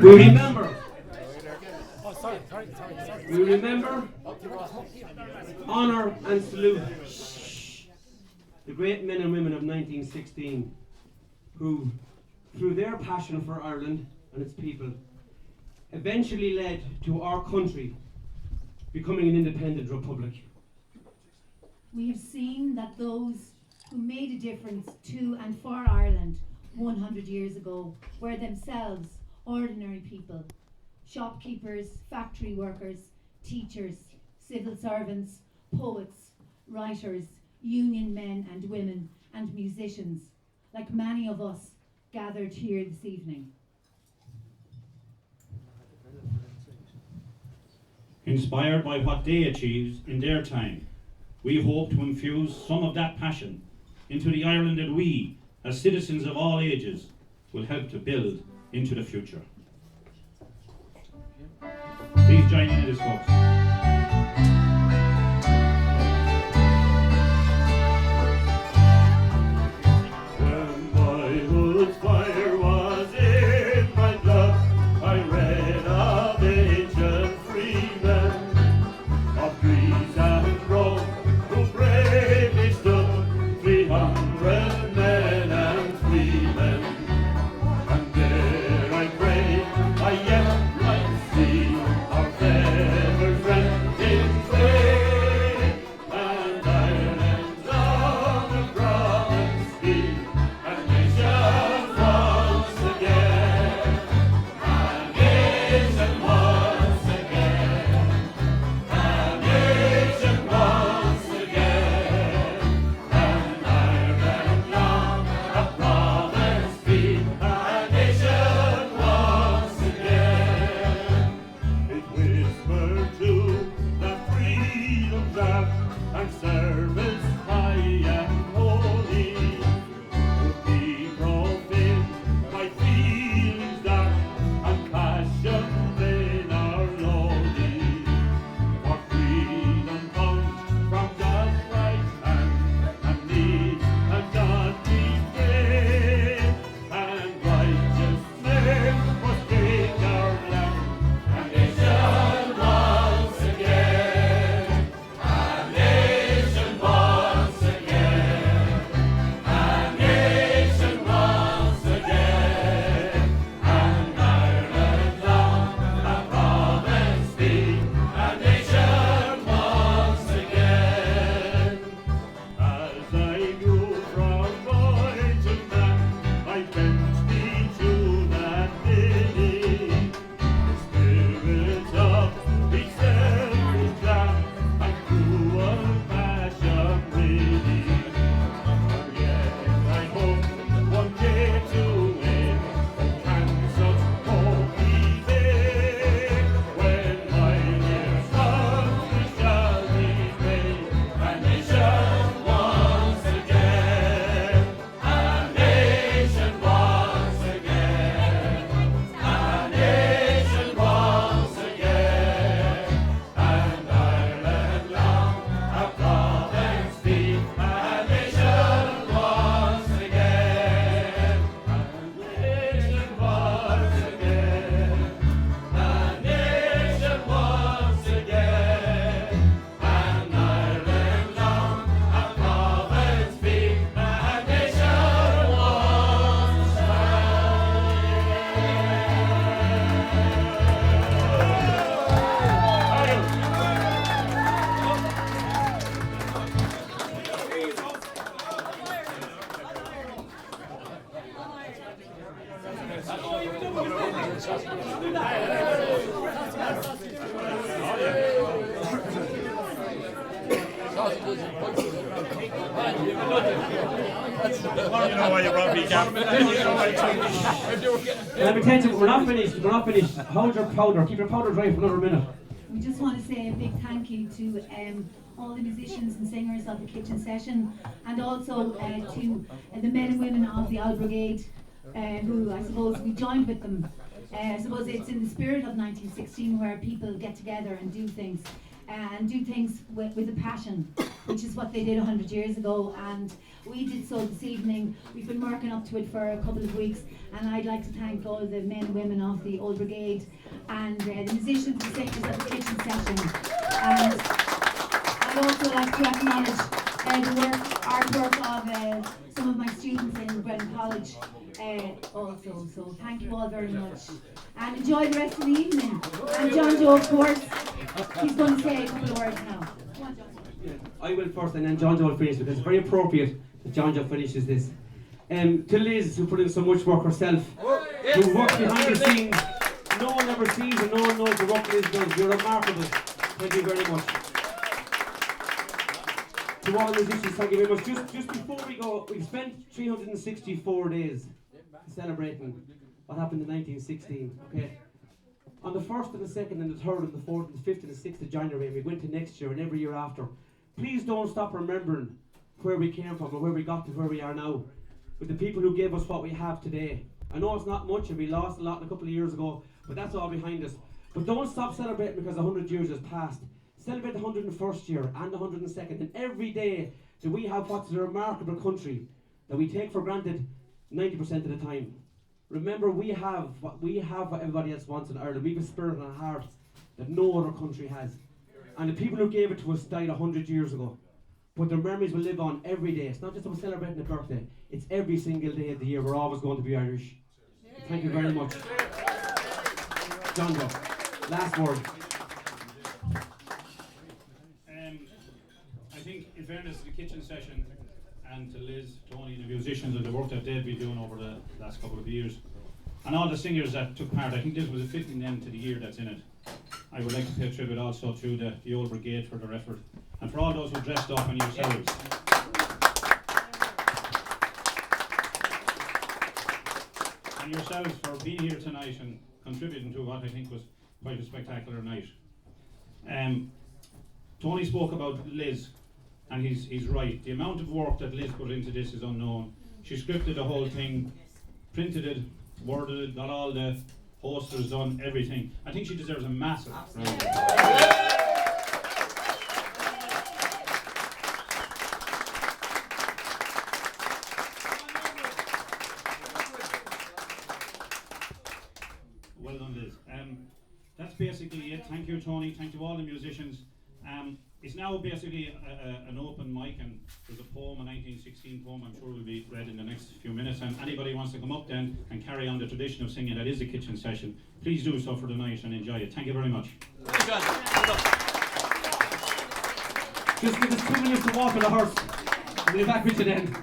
We remember. We remember, honour and salute the great men and women of 1916 who, through their passion for Ireland and its people, eventually led to our country becoming an independent republic. We have seen that those who made a difference to and for Ireland 100 years ago were themselves ordinary people, shopkeepers, factory workers, teachers, civil servants, poets, writers, union men and women, and musicians, like many of us gathered here this evening. Inspired by what they achieved in their time, we hope to infuse some of that passion into the Ireland that we, as citizens of all ages, will help to build into the future. Please join in this, folks. Let me tell you, we're not finished. We're not finished. Hold your powder. Keep your powder dry for another minute. We just want to say a big thank you to all the musicians and singers of the kitchen session, and also to the men and women of the Owl Brigade, who I suppose we joined with them. I suppose it's in the spirit of 1916 where people get together and do things. and do things with a passion, which is what they did 100 years ago, and we did so this evening. We've been working up to it for a couple of weeks, and I'd like to thank all the men and women of the Old Brigade and the musicians and singers of the kitchen session. And I'd also like to acknowledge the artwork of some of my students in Brennan College also. So thank you all very much. And enjoy the rest of the evening. And John Joe, of course, he's going to say a couple of words now. Come on, John. Yeah, I will first, and then John Joe will finish, because it's very appropriate that John Joe finishes this. To Liz, who put in so much work herself, who works behind the scenes. No one ever sees and no one knows the work Liz does. You're remarkable. Thank you very much. To all the musicians, thank you very much. Just before we go, we spent 364 days celebrating what happened in 1916. Okay. On the 1st and the 2nd and the 3rd and the 4th and the 5th and the 6th of January, and we went to next year and every year after. Please don't stop remembering where we came from and where we got to where we are now, with the people who gave us what we have today. I know it's not much and we lost a lot a couple of years ago, but that's all behind us. But don't stop celebrating because 100 years has passed. Celebrate the 101st year and the 102nd, and every day that we have what's a remarkable country that we take for granted 90% of the time. Remember, we have what everybody else wants in Ireland. We have a spirit and a heart that no other country has. And the people who gave it to us died 100 years ago. But their memories will live on every day. It's not just about celebrating a birthday. It's every single day of the year. We're always going to be Irish. Thank you very much. John Joe, last word. I think, in fairness to the kitchen session and to Liz, Tony, and the musicians and the work that they've been doing over the last couple of years, and all the singers that took part, I think this was a fitting end to the year that's in it. I would like to pay tribute also to the Old Brigade for their effort, and for all those who dressed up, and yourselves. And yourselves for being here tonight and contributing to what I think was quite a spectacular night. Tony spoke about Liz, and he's right. The amount of work that Liz put into this is unknown. She scripted the whole thing, printed it, worded it, got all the posters done, everything. I think she deserves a massive round. Well done, Liz. That's basically it. Thank you, Tony. Thank you all the musicians. It's now basically an open mic, and there's a poem, a 1916 poem, I'm sure will be read in the next few minutes, and anybody wants to come up then and carry on the tradition of singing that is the kitchen session, please do so for the night and enjoy it. Thank you very much. Just give us 2 minutes to walk on the horse. We'll be back with you then.